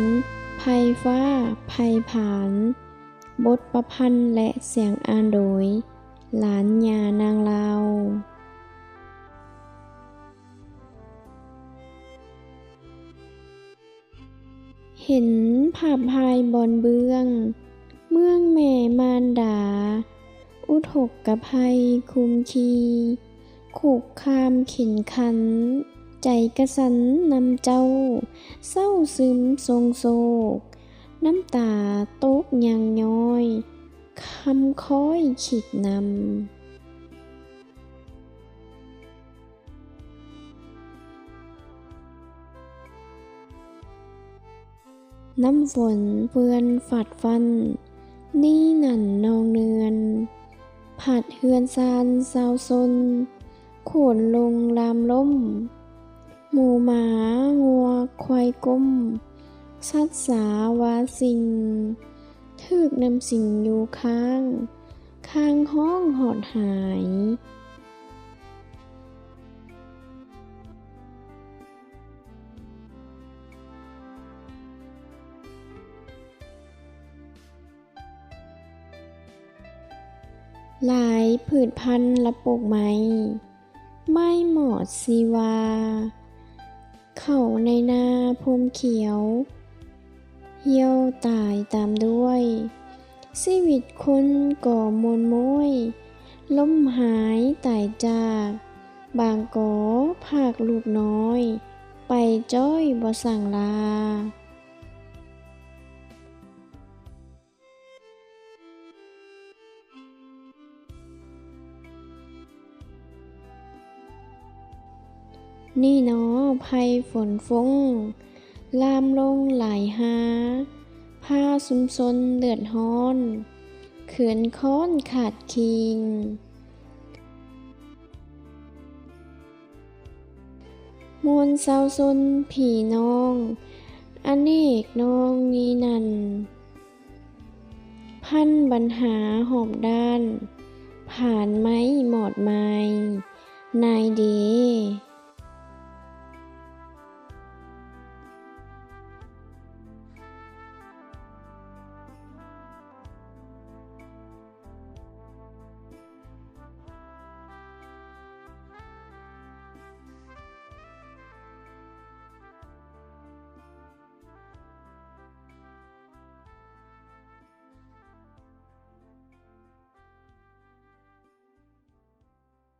รไพฟ้าไพผานบทประพันธ์และเสียงอ่านโดยหลานยานางลาวเห็นภาพพายบอนเบืองเมืองแม่มารดาอุทกภัยคุมคีขุกคามเข็นขันใจกระสันนำเจ้าเศร้าซึมทรงโศกน้ำตาตกยังย้อยคำค้อยขิดนำน้ำฝนเปื้อนฝัดฟันนี่นั่นนองเนือนผัดเฮือนซานซาวซนโขนลงลามล้มหมูหมางัวควายก้มสัตว์สาวาสิงถึกนำสิ่งอยู่ข้างห้องหอดหายหลายผืชพันธุ์ละปลูกไม้ไม่หมอดซีวาเข้าในนาพรมเขียวเหี่ยวตายตามด้วยชีวิตคนก่อมนม้วยล้มหายตายจากบางกอภาคลูกน้อยไปจ้อยบ่สั่งลานี่น้อภัยฝนฟงลามลงหลายหาผ้าสุมซนเดือดฮ้อนเขื่อนค้อนขาดคิงมวลเศร้าซนผีน้องอเนกน้องนี้นั่นพันปัญหาหอบด้านผ่านไม้หมอดไม้นายเด